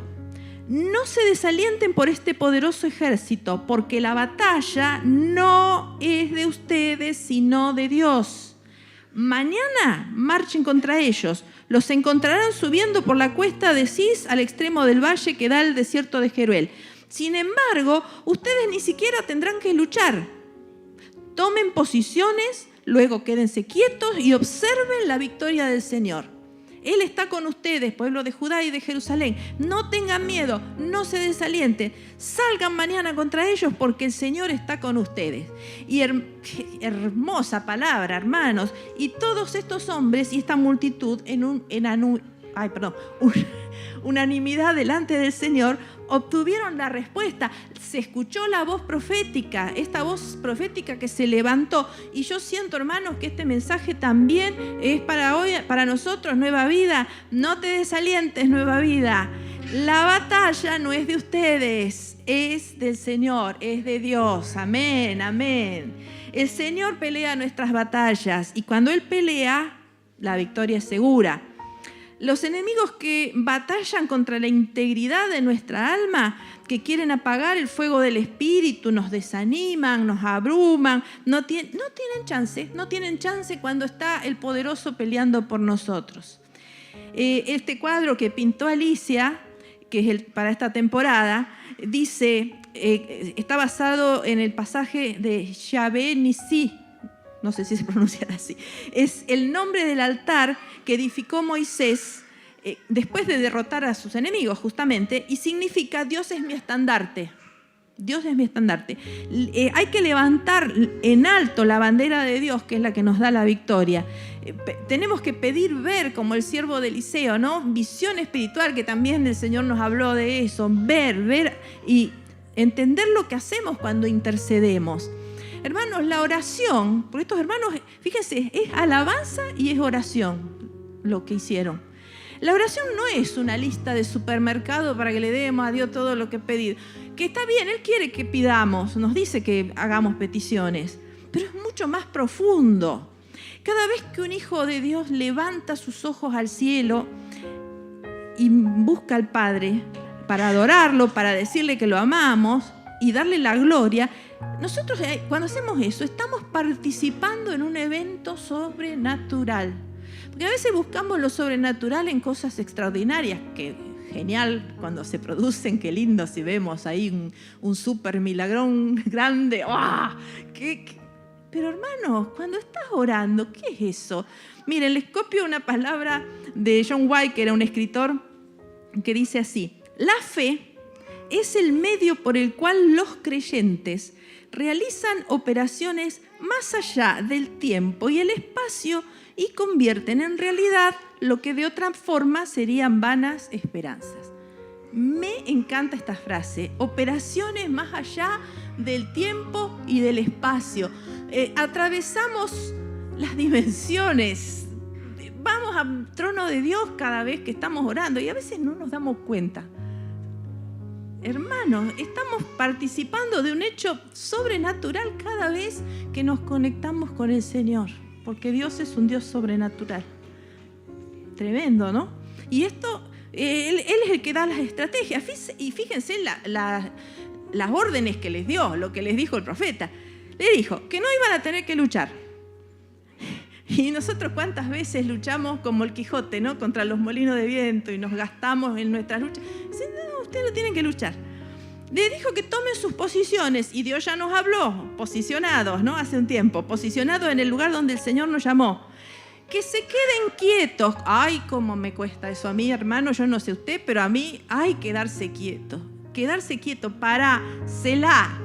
no se desalienten por este poderoso ejército, porque la batalla no es de ustedes, sino de Dios. Mañana marchen contra ellos. Los encontrarán subiendo por la cuesta de Cis al extremo del valle que da al desierto de Jeruel. Sin embargo, ustedes ni siquiera tendrán que luchar. Tomen posiciones, luego quédense quietos y observen la victoria del Señor. Él está con ustedes, pueblo de Judá y de Jerusalén. No tengan miedo, no se desalienten. Salgan mañana contra ellos porque el Señor está con ustedes. Y hermosa palabra, hermanos. Y todos estos hombres y esta multitud unanimidad delante del Señor obtuvieron la respuesta. Se escuchó la voz profética, esta voz profética que se levantó. Y yo siento, hermanos, que este mensaje también es para hoy, para nosotros, Nueva Vida. No te desalientes, Nueva Vida. La batalla no es de ustedes, es del Señor, es de Dios. Amén, amén. El Señor pelea nuestras batallas y cuando Él pelea, la victoria es segura. Los enemigos que batallan contra la integridad de nuestra alma, que quieren apagar el fuego del Espíritu, nos desaniman, nos abruman, no tienen chance cuando está el poderoso peleando por nosotros. Este cuadro que pintó Alicia, que es para esta temporada, dice, está basado en el pasaje de Yahvé Nissi. No sé si se pronuncia así. Es el nombre del altar que edificó Moisés después de derrotar a sus enemigos, justamente, y significa: Dios es mi estandarte. Dios es mi estandarte. Hay que levantar en alto la bandera de Dios, que es la que nos da la victoria. Tenemos que pedir ver, como el siervo de Eliseo, ¿no? Visión espiritual, que también el Señor nos habló de eso. Ver y entender lo que hacemos cuando intercedemos. Hermanos, la oración, porque estos hermanos, fíjense, es alabanza y es oración lo que hicieron. La oración no es una lista de supermercado para que le demos a Dios todo lo que pedir. Que está bien, Él quiere que pidamos, nos dice que hagamos peticiones, pero es mucho más profundo. Cada vez que un hijo de Dios levanta sus ojos al cielo y busca al Padre para adorarlo, para decirle que lo amamos y darle la gloria, nosotros cuando hacemos eso estamos participando en un evento sobrenatural. Porque a veces buscamos lo sobrenatural en cosas extraordinarias, que genial cuando se producen, qué lindo si vemos ahí un súper milagrón grande. ¡Oh! Pero hermanos, cuando estás orando, ¿qué es eso? Miren, les copio una palabra de John White, que era un escritor, que dice así: la fe es el medio por el cual los creyentes realizan operaciones más allá del tiempo y el espacio y convierten en realidad lo que de otra forma serían vanas esperanzas. Me encanta esta frase: operaciones más allá del tiempo y del espacio. Atravesamos las dimensiones, vamos al trono de Dios cada vez que estamos orando y a veces no nos damos cuenta. Hermanos, estamos participando de un hecho sobrenatural cada vez que nos conectamos con el Señor, porque Dios es un Dios sobrenatural. Tremendo, ¿no? Y esto Él es el que da las estrategias. Y fíjense las órdenes que les dio, lo que les dijo el profeta. Le dijo que no iban a tener que luchar. Y nosotros cuántas veces luchamos como el Quijote, ¿no? Contra los molinos de viento y nos gastamos en nuestras luchas. Dice, no, ustedes no tienen que luchar. Le dijo que tomen sus posiciones y Dios ya nos habló, posicionados, ¿no? Hace un tiempo, posicionados en el lugar donde el Señor nos llamó. Que se queden quietos. Ay, cómo me cuesta eso a mí, hermano, yo no sé usted, pero a mí hay que quedarse quieto. Quedarse quieto, pará, celá,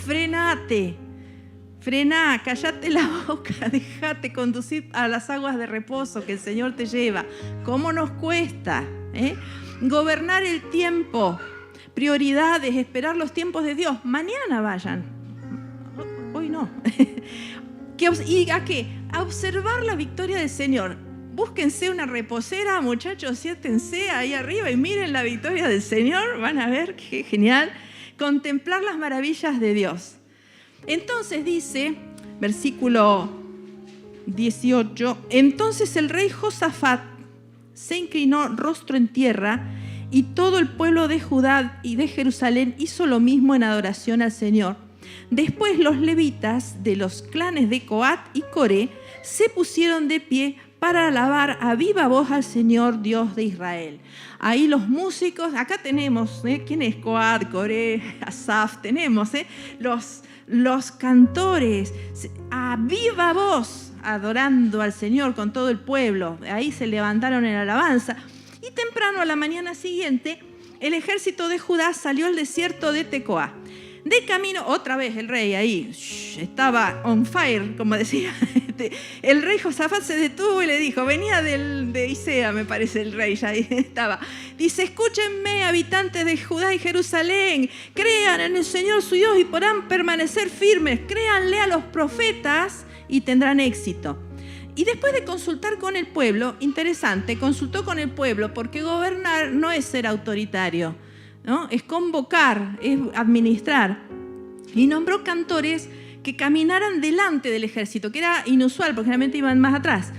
frenate. Frená, callate la boca, déjate conducir a las aguas de reposo que el Señor te lleva. ¿Cómo nos cuesta? Gobernar el tiempo, prioridades, esperar los tiempos de Dios. Mañana vayan, hoy no. ¿Y a qué? A observar la victoria del Señor. Búsquense una reposera, muchachos, siéntense ahí arriba y miren la victoria del Señor. Van a ver qué genial. Contemplar las maravillas de Dios. Entonces dice, versículo 18, entonces el rey Josafat se inclinó rostro en tierra y todo el pueblo de Judá y de Jerusalén hizo lo mismo en adoración al Señor. Después los levitas de los clanes de Coat y Coré se pusieron de pie para alabar a viva voz al Señor Dios de Israel. Ahí los músicos, acá tenemos, ¿quién es Coat, Coré, Asaf? Tenemos los cantores a viva voz adorando al Señor con todo el pueblo. Ahí se levantaron en alabanza. Y temprano a la mañana siguiente, el ejército de Judá salió al desierto de Tecoa. De camino, otra vez el rey ahí, estaba on fire, como decía. El rey Josafat se detuvo y le dijo, venía de Isea, me parece el rey, ya ahí estaba. Dice, escúchenme, habitantes de Judá y Jerusalén, crean en el Señor su Dios y podrán permanecer firmes. Créanle a los profetas y tendrán éxito. Y después de consultar con el pueblo, interesante, consultó con el pueblo, porque gobernar no es ser autoritario, ¿no? Es convocar, es administrar. Y nombró cantores que caminaran delante del ejército, que era inusual, porque generalmente iban más atrás,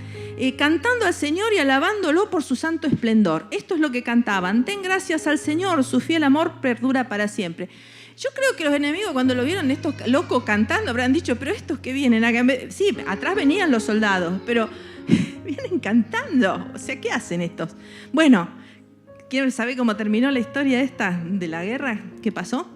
cantando al Señor y alabándolo por su santo esplendor. Esto es lo que cantaban: den gracias al Señor, su fiel amor perdura para siempre. Yo creo que los enemigos, cuando lo vieron estos locos cantando, habrán dicho, pero estos que vienen acá, sí, atrás venían los soldados, pero vienen cantando. O sea, ¿qué hacen estos? Bueno, ¿quieren saber cómo terminó la historia esta de la guerra? ¿Qué pasó?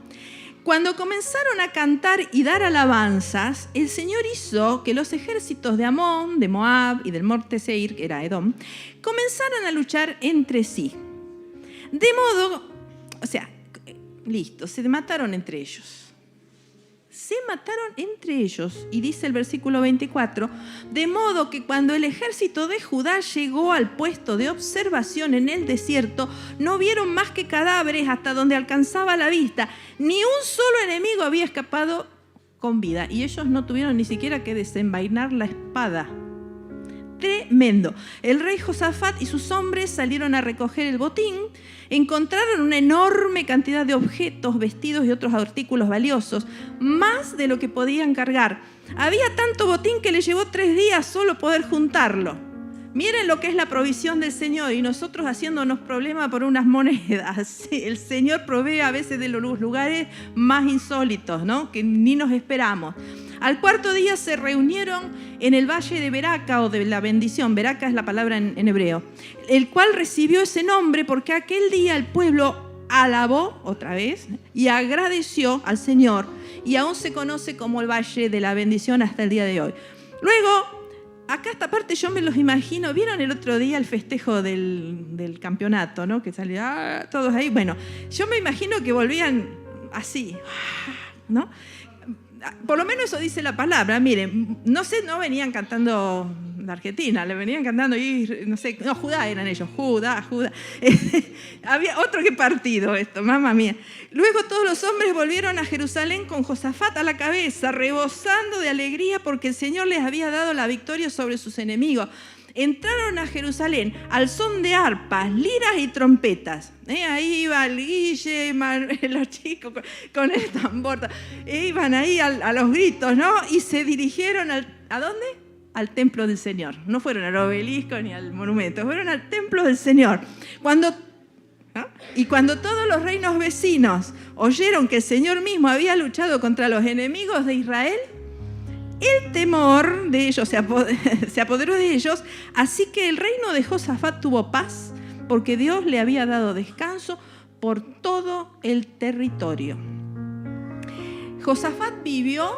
Cuando comenzaron a cantar y dar alabanzas, el Señor hizo que los ejércitos de Amón, de Moab y del monte Seir, que era Edom, comenzaran a luchar entre sí. De modo, o sea, listo, se mataron entre ellos. Se mataron entre ellos. Y dice el versículo 24, de modo que cuando el ejército de Judá llegó al puesto de observación en el desierto, no vieron más que cadáveres hasta donde alcanzaba la vista. Ni un solo enemigo había escapado con vida. Y ellos no tuvieron ni siquiera que desenvainar la espada. Tremendo. El rey Josafat y sus hombres salieron a recoger el botín. Encontraron una enorme cantidad de objetos, vestidos y otros artículos valiosos, más de lo que podían cargar. Había tanto botín que les llevó 3 días solo poder juntarlo. Miren lo que es la provisión del Señor y nosotros haciéndonos problema por unas monedas. El Señor provee a veces de los lugares más insólitos, ¿no? Que ni nos esperamos. Al 4.º día se reunieron en el valle de Beraca o de la bendición. Beraca es la palabra en hebreo, el cual recibió ese nombre porque aquel día el pueblo alabó otra vez y agradeció al Señor, y aún se conoce como el valle de la bendición hasta el día de hoy. Luego, acá esta parte yo me los imagino. ¿Vieron el otro día el festejo del campeonato, ¿no? Que salía todos ahí. Bueno, yo me imagino que volvían así, ¿no? Por lo menos eso dice la palabra. Miren, no venían cantando la Argentina, le venían cantando, Judá eran ellos, Judá. Había otro que partido esto, mamá mía. Luego todos los hombres volvieron a Jerusalén con Josafat a la cabeza, rebosando de alegría porque el Señor les había dado la victoria sobre sus enemigos. Entraron a Jerusalén al son de arpas, liras y trompetas. Ahí iba el Guille, los chicos con el tambor. Iban ahí a los gritos, ¿no? Y se dirigieron ¿a dónde? al templo del Señor. No fueron al obelisco ni al monumento, fueron al templo del Señor. Y cuando todos los reinos vecinos oyeron que el Señor mismo había luchado contra los enemigos de Israel, el temor de ellos se apoderó de ellos, así que el reino de Josafat tuvo paz, porque Dios le había dado descanso por todo el territorio. Josafat vivió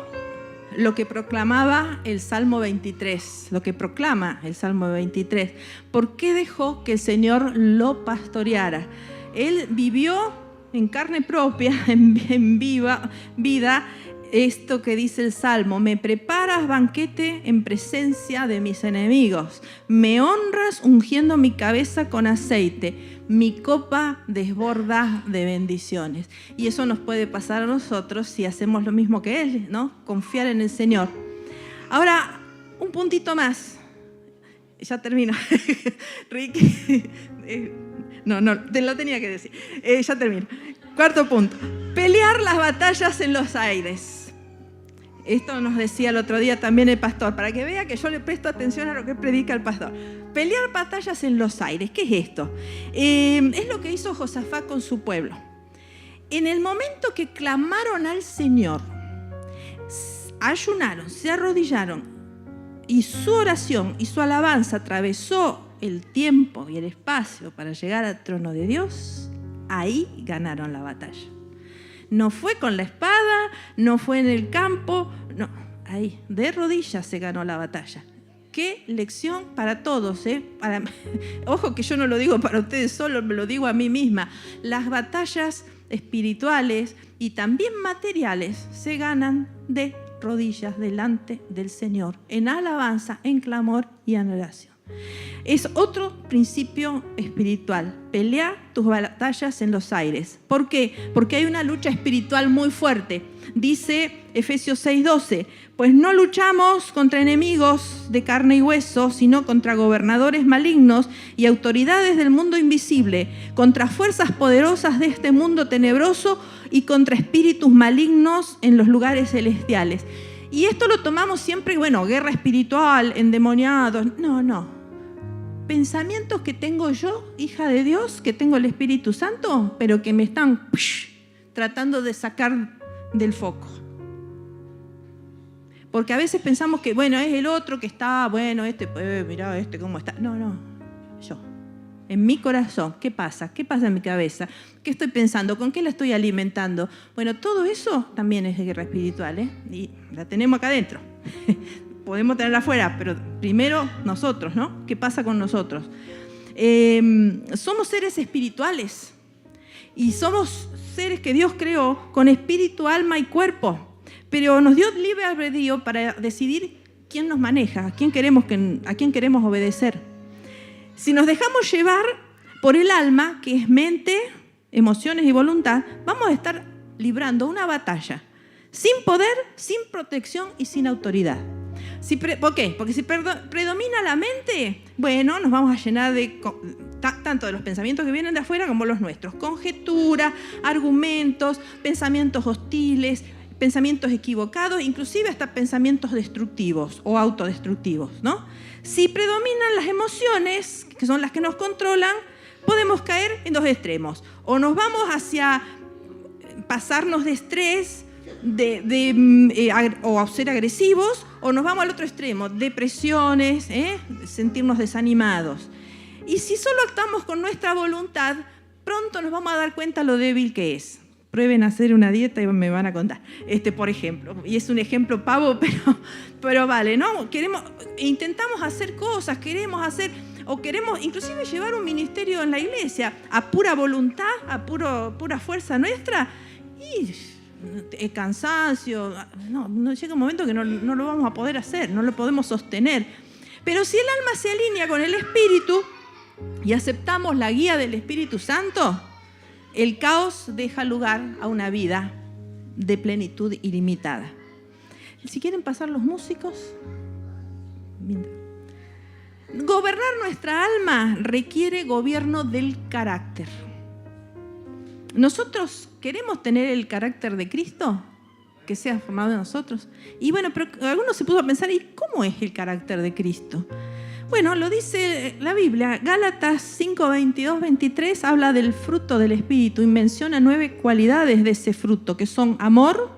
lo que proclamaba el Salmo 23, lo que proclama el Salmo 23. ¿Por qué dejó que el Señor lo pastoreara? Él vivió en carne propia, en vida, esto que dice el Salmo: me preparas banquete en presencia de mis enemigos, me honras ungiendo mi cabeza con aceite, mi copa desborda de bendiciones. Y eso nos puede pasar a nosotros si hacemos lo mismo que Él, ¿no? Confiar en el Señor. Ahora, un puntito más. Ya termino. Ricky. No, te lo tenía que decir. Ya termino. Cuarto punto. Pelear las batallas en los aires. Esto nos decía el otro día también el pastor, para que vea que yo le presto atención a lo que predica el pastor. Pelear batallas en los aires. ¿Qué es esto? Es lo que hizo Josafat con su pueblo. En el momento que clamaron al Señor, ayunaron, se arrodillaron, y su oración y su alabanza atravesó el tiempo y el espacio para llegar al trono de Dios, ahí ganaron la batalla. No fue con la espada, no fue en el campo, no, ahí, de rodillas se ganó la batalla. Qué lección para todos, ¿eh? Ojo que yo no lo digo para ustedes solo, me lo digo a mí misma. Las batallas espirituales y también materiales se ganan de rodillas delante del Señor, en alabanza, en clamor y en oración. Es otro principio espiritual. Pelea tus batallas en los aires. ¿Por qué? Porque hay una lucha espiritual muy fuerte. Dice Efesios 6:12, pues no luchamos contra enemigos de carne y hueso, sino contra gobernadores malignos y autoridades del mundo invisible, contra fuerzas poderosas de este mundo tenebroso y contra espíritus malignos en los lugares celestiales. Y esto lo tomamos siempre, bueno, guerra espiritual, endemoniados. No. Pensamientos que tengo yo, hija de Dios, que tengo el Espíritu Santo, pero que me están tratando de sacar del foco. Porque a veces pensamos que, bueno, es el otro que está, bueno, mirá cómo está. No, yo. En mi corazón, ¿qué pasa? ¿Qué pasa en mi cabeza? ¿Qué estoy pensando? ¿Con qué la estoy alimentando? Bueno, todo eso también es guerra espiritual, ¿eh? Y la tenemos acá adentro. Podemos tenerla afuera, pero primero nosotros, ¿no? ¿Qué pasa con nosotros? Somos seres espirituales y somos seres que Dios creó con espíritu, alma y cuerpo, pero nos dio libre albedrío para decidir quién nos maneja, a quién queremos obedecer. Si nos dejamos llevar por el alma, que es mente, emociones y voluntad, vamos a estar librando una batalla sin poder, sin protección y sin autoridad. ¿Por qué? Porque si predomina la mente, bueno, nos vamos a llenar de tanto de los pensamientos que vienen de afuera como los nuestros. Conjetura, argumentos, pensamientos hostiles, pensamientos equivocados, inclusive hasta pensamientos destructivos o autodestructivos, ¿no? Si predominan las emociones, que son las que nos controlan, podemos caer en dos extremos. O nos vamos hacia pasarnos de estrés, o ser agresivos, o nos vamos al otro extremo, depresiones, sentirnos desanimados. Y si solo actuamos con nuestra voluntad, pronto nos vamos a dar cuenta lo débil que es. Prueben a hacer una dieta y me van a contar. Por ejemplo, y es un ejemplo pavo, pero vale, ¿no? Intentamos hacer cosas, queremos inclusive llevar un ministerio en la iglesia a pura voluntad, a pura fuerza nuestra, y cansancio, no llega un momento que no lo vamos a poder hacer, no lo podemos sostener. Pero si el alma se alinea con el Espíritu y aceptamos la guía del Espíritu Santo, el caos deja lugar a una vida de plenitud ilimitada. Si quieren pasar los músicos. Gobernar nuestra alma requiere gobierno del carácter. ¿Nosotros queremos tener el carácter de Cristo? que sea formado en nosotros. Y bueno, pero algunos se puso a pensar, ¿y cómo es el carácter de Cristo? Bueno, lo dice la Biblia. Gálatas 5, 22, 23 habla del fruto del Espíritu y menciona 9 cualidades de ese fruto, que son amor,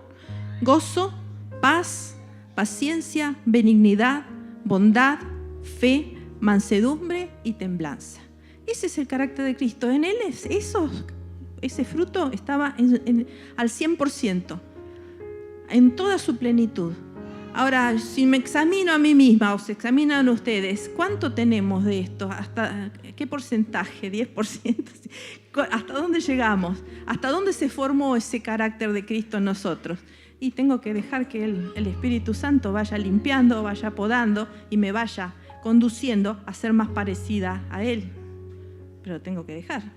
gozo, paz, paciencia, benignidad, bondad, fe, mansedumbre y templanza. Ese es el carácter de Cristo. En Él ese fruto estaba al 100%, en toda su plenitud. Ahora, si me examino a mí misma o se examinan ustedes, ¿cuánto tenemos de esto? ¿Hasta qué porcentaje? ¿10%? ¿Hasta dónde llegamos? ¿Hasta dónde se formó ese carácter de Cristo en nosotros? Y tengo que dejar que el Espíritu Santo vaya limpiando, vaya podando y me vaya conduciendo a ser más parecida a Él. Pero tengo que dejar.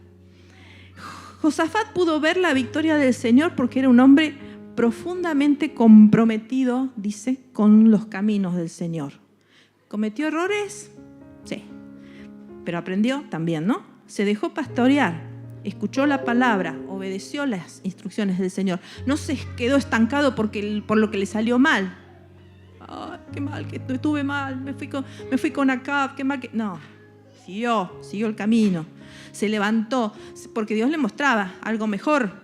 Josafat pudo ver la victoria del Señor porque era un hombre profundamente comprometido, dice, con los caminos del Señor. ¿Cometió errores? Sí. Pero aprendió también, ¿no? Se dejó pastorear, escuchó la palabra, obedeció las instrucciones del Señor. No se quedó estancado por lo que le salió mal. Ay, qué mal, que estuve mal, me fui con Acab, qué mal que... No, siguió el camino. Se levantó porque Dios le mostraba algo mejor.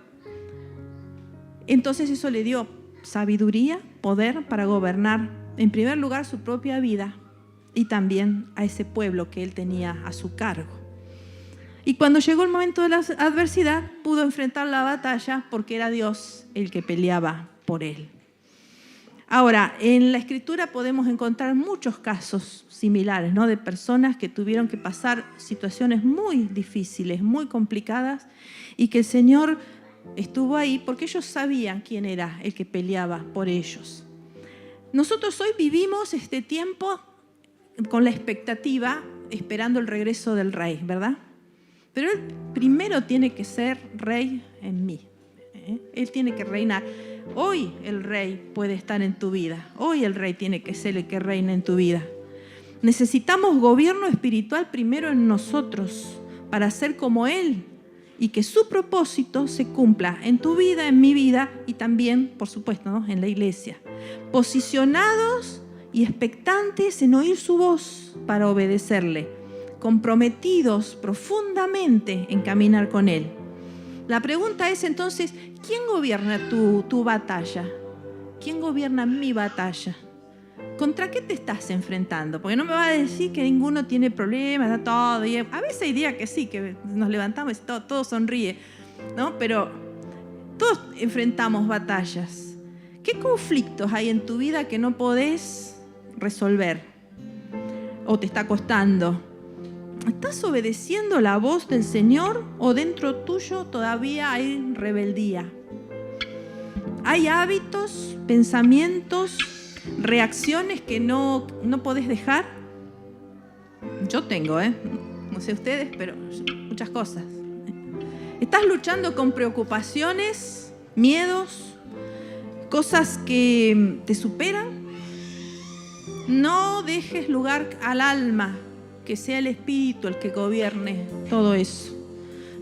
Entonces eso le dio sabiduría, poder para gobernar, en primer lugar, su propia vida y también a ese pueblo que él tenía a su cargo. Y cuando llegó el momento de la adversidad, pudo enfrentar la batalla porque era Dios el que peleaba por él. Ahora, en la Escritura podemos encontrar muchos casos similares, ¿no? De personas que tuvieron que pasar situaciones muy difíciles, muy complicadas, y que el Señor estuvo ahí porque ellos sabían quién era el que peleaba por ellos. Nosotros hoy vivimos este tiempo con la expectativa, esperando el regreso del Rey, ¿verdad? Pero Él primero tiene que ser Rey en mí. Él tiene que reinar. Hoy el Rey puede estar en tu vida. Hoy el Rey tiene que ser el que reina en tu vida. Necesitamos gobierno espiritual primero en nosotros para ser como Él y que su propósito se cumpla en tu vida, en mi vida y también, por supuesto, ¿no? En la iglesia. Posicionados y expectantes en oír su voz para obedecerle. Comprometidos profundamente en caminar con Él. La pregunta es entonces, ¿quién gobierna tu batalla? ¿Quién gobierna mi batalla? ¿Contra qué te estás enfrentando? Porque no me va a decir que ninguno tiene problemas, está todo. Y a veces hay días que sí, que nos levantamos y todo sonríe, ¿no? Pero todos enfrentamos batallas. ¿Qué conflictos hay en tu vida que no podés resolver? ¿O te está costando? ¿Estás obedeciendo la voz del Señor o dentro tuyo todavía hay rebeldía? ¿Hay hábitos, pensamientos, reacciones que no podés dejar? Yo tengo, no sé ustedes, pero muchas cosas. ¿Estás luchando con preocupaciones, miedos, cosas que te superan? No dejes lugar al alma, que sea el Espíritu el que gobierne todo eso.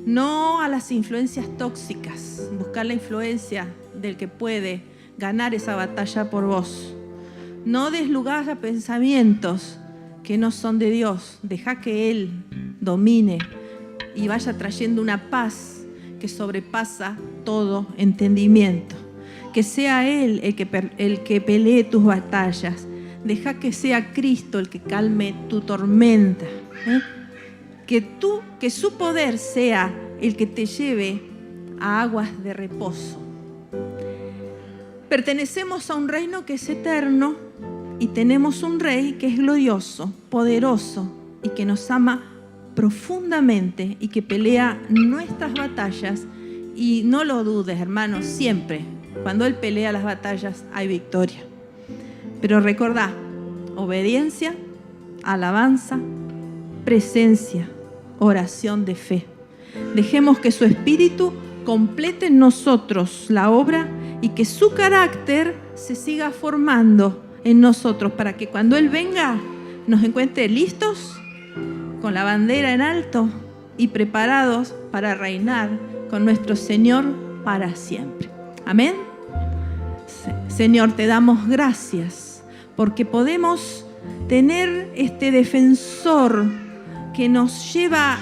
No a las influencias tóxicas, buscar la influencia del que puede ganar esa batalla por vos. No des lugar a pensamientos que no son de Dios. Deja que Él domine y vaya trayendo una paz que sobrepasa todo entendimiento. Que sea Él el que pelee tus batallas. Deja que sea Cristo el que calme tu tormenta. Que su poder sea el que te lleve a aguas de reposo. Pertenecemos a un reino que es eterno y tenemos un Rey que es glorioso, poderoso y que nos ama profundamente y que pelea nuestras batallas. Y no lo dudes, hermanos, siempre, cuando Él pelea las batallas hay victoria. Pero recordá, obediencia, alabanza, presencia, oración de fe. Dejemos que su Espíritu complete en nosotros la obra y que su carácter se siga formando en nosotros para que cuando Él venga nos encuentre listos, con la bandera en alto y preparados para reinar con nuestro Señor para siempre. Amén. Sí. Señor, te damos gracias porque podemos tener este defensor que nos lleva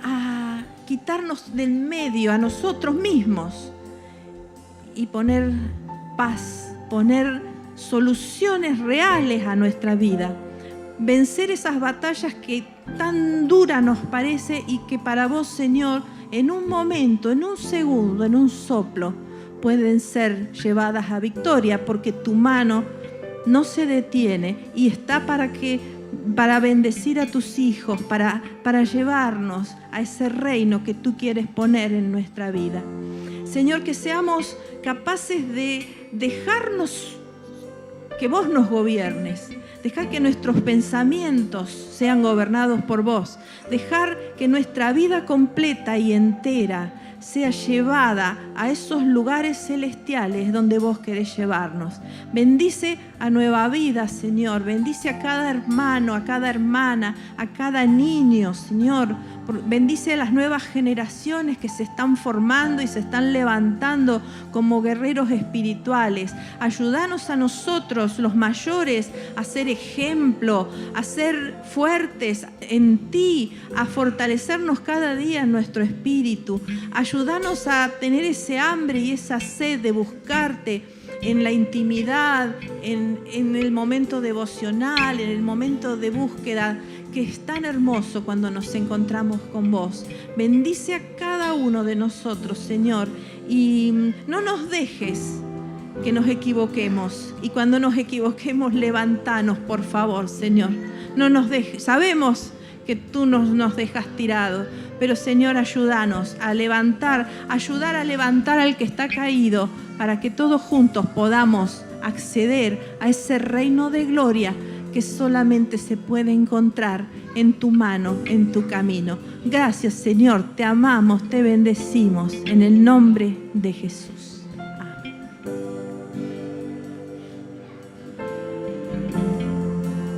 a quitarnos del medio a nosotros mismos y poner paz, poner soluciones reales a nuestra vida. Vencer esas batallas que tan dura nos parece y que para vos, Señor, en un momento, en un segundo, en un soplo, pueden ser llevadas a victoria, porque tu mano no se detiene y está para bendecir a tus hijos, para llevarnos a ese reino que tú quieres poner en nuestra vida. Señor, que seamos capaces de dejarnos que vos nos gobiernes. Dejar que nuestros pensamientos sean gobernados por vos. Dejar que nuestra vida completa y entera sea llevada a esos lugares celestiales donde vos querés llevarnos. Bendice a Nueva Vida, Señor. Bendice a cada hermano, a cada hermana, a cada niño, Señor. Bendice a las nuevas generaciones que se están formando y se están levantando como guerreros espirituales. Ayúdanos a nosotros, los mayores, a ser ejemplo, a ser fuertes en ti, a fortalecernos cada día en nuestro espíritu. Ayúdanos a tener ese hambre y esa sed de buscarte en la intimidad, en el momento devocional, en el momento de búsqueda, que es tan hermoso cuando nos encontramos con vos. Bendice a cada uno de nosotros, Señor, y no nos dejes que nos equivoquemos. Y cuando nos equivoquemos, levantanos, por favor, Señor. No nos dejes. Sabemos que tú nos dejas tirados, pero, Señor, ayúdanos a levantar, ayudar a levantar al que está caído, para que todos juntos podamos acceder a ese reino de gloria que solamente se puede encontrar en tu mano, en tu camino. Gracias, Señor, te amamos, te bendecimos en el nombre de Jesús.